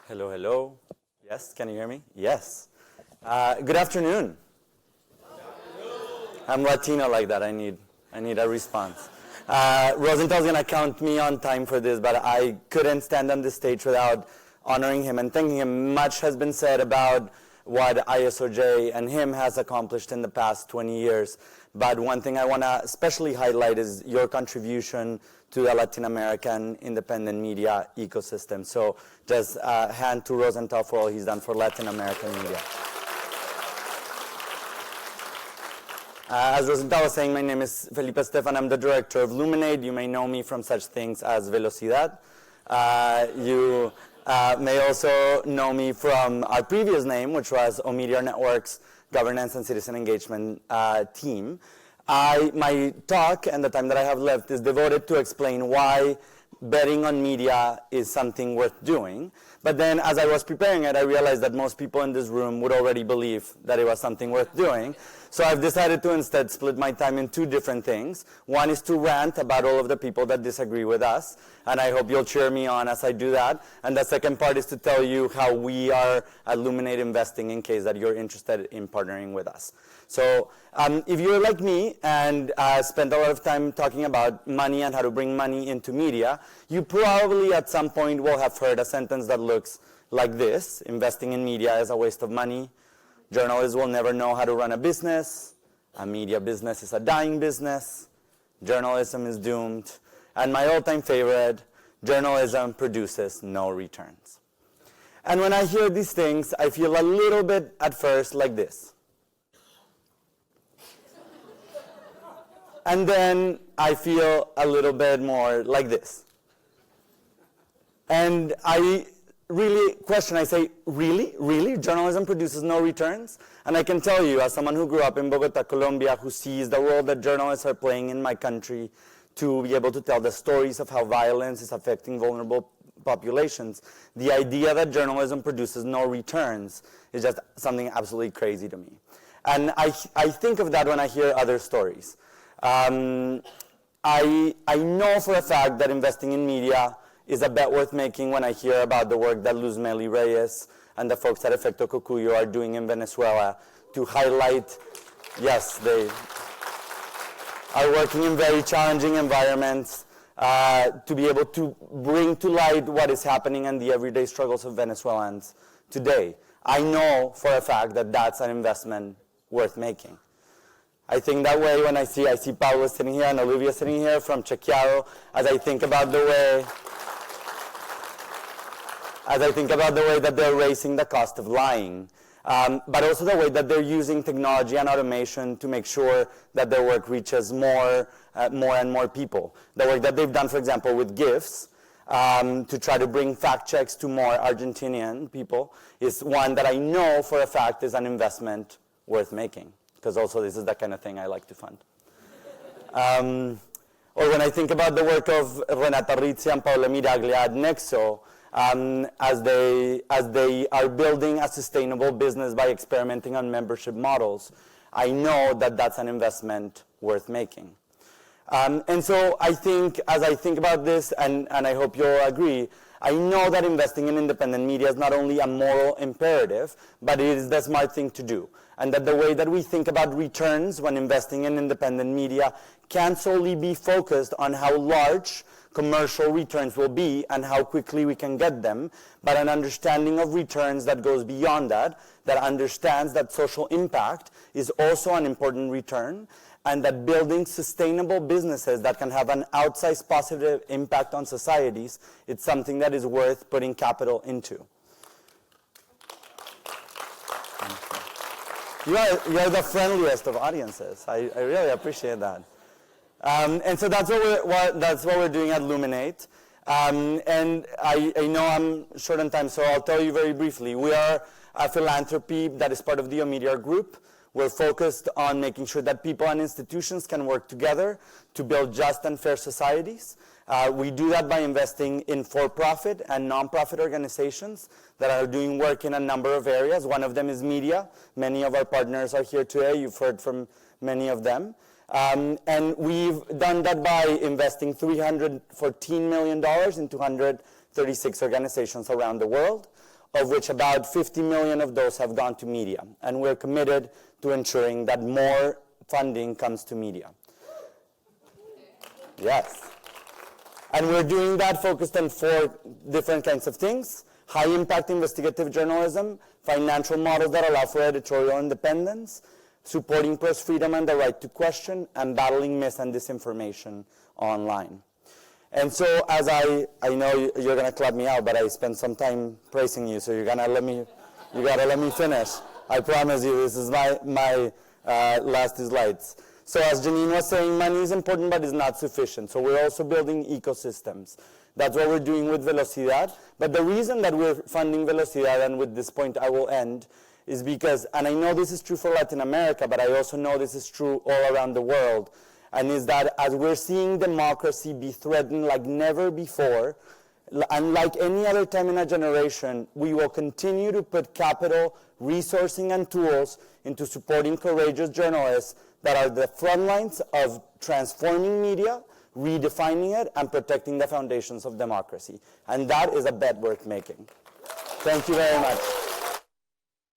Hello, hello. Yes, can you hear me? Yes. Good afternoon. I'm Latino like that. I need a response. Rosenthal's going to count me on time for this, but I couldn't stand on this stage without honoring him and thanking him. Much has been said about what ISOJ and him has accomplished in the past 20 years. But one thing I want to especially highlight is your contribution to the Latin American independent media ecosystem. So just hand to Rosenthal for all he's done for Latin American media. As Rosenthal was saying, my name is Felipe Estefan. I'm the director of Luminate. You may know me from such things as Velocidad. You may also know me from our previous name, which was Omedia Network's Governance and Citizen Engagement team. My talk and the time that I have left is devoted to explain why betting on media is something worth doing. But then as I was preparing it, I realized that most people in this room would already believe that it was something worth doing. So I've decided to instead split my time in two different things. One is to rant about all of the people that disagree with us, and I hope you'll cheer me on as I do that. And the second part is to tell you how we are at Luminate investing in case that you're interested in partnering with us. So if you're like me and spent a lot of time talking about money and how to bring money into media, you probably at some point will have heard a sentence that looks like this: investing in media is a waste of money. Journalists will never know how to run a business. A media business is a dying business. Journalism is doomed. And my all-time favorite, journalism produces no returns. And when I hear these things, I feel a little bit at first like this. And then I feel a little bit more like this. And I really question, I say, really? Really? Journalism produces no returns? And I can tell you, as someone who grew up in Bogota, Colombia, who sees the role that journalists are playing in my country to be able to tell the stories of how violence is affecting vulnerable populations, the idea that journalism produces no returns is just something absolutely crazy to me. And I think of that when I hear other stories. I know for a fact that investing in media is a bet worth making when I hear about the work that Luz Meli Reyes and the folks at Efecto Cocuyo are doing in Venezuela to highlight, yes, they are working in very challenging environments to be able to bring to light what is happening and the everyday struggles of Venezuelans today. I know for a fact that that's an investment worth making. I think that way when I see Pablo sitting here and Olivia sitting here from Chequeado, as I think about the way that they're raising the cost of lying, but also the way that they're using technology and automation to make sure that their work reaches more and more people. The work that they've done, for example, with GIFs, to try to bring fact checks to more Argentinian people is one that I know for a fact is an investment worth making, because also this is the kind of thing I like to fund. Or when I think about the work of Renata Rizzi and Paola Miraglia at Nexo, as they are building a sustainable business by experimenting on membership models, I know that that's an investment worth making. And so I think, as I think about this, and I hope you'll agree, I know that investing in independent media is not only a moral imperative, but it is the smart thing to do. And that the way that we think about returns when investing in independent media can't solely be focused on how large commercial returns will be and how quickly we can get them, but an understanding of returns that goes beyond that, that understands that social impact is also an important return, and that building sustainable businesses that can have an outsized positive impact on societies, it's something that is worth putting capital into. You are the friendliest of audiences. I really appreciate that. And so that's what we're doing at Luminate. And I know I'm short on time, so I'll tell you very briefly. We are a philanthropy that is part of the Omedia Group. We're focused on making sure that people and institutions can work together to build just and fair societies. We do that by investing in for-profit and non-profit organizations that are doing work in a number of areas. One of them is media. Many of our partners are here today. You've heard from many of them. And we've done that by investing $314 million in 236 organizations around the world. of which about 50 million of those have gone to media. And we're committed to ensuring that more funding comes to media. Yes. And we're doing that focused on 4 different kinds of things: high-impact investigative journalism, financial models that allow for editorial independence, supporting press freedom and the right to question, and battling mis- and disinformation online. And so, as I know you're going to club me out, but I spent some time praising you, so you gotta let me finish. I promise you, this is my last slides. So as Janine was saying, money is important, but it's not sufficient. So we're also building ecosystems. That's what we're doing with Velocidad. But the reason that we're funding Velocidad, and with this point I will end, is because, and I know this is true for Latin America, but I also know this is true all around the world, and is that as we're seeing democracy be threatened like never before, unlike any other time in a generation, we will continue to put capital, resourcing, and tools into supporting courageous journalists that are the front lines of transforming media, redefining it, and protecting the foundations of democracy. And that is a bet worth making. Thank you very much.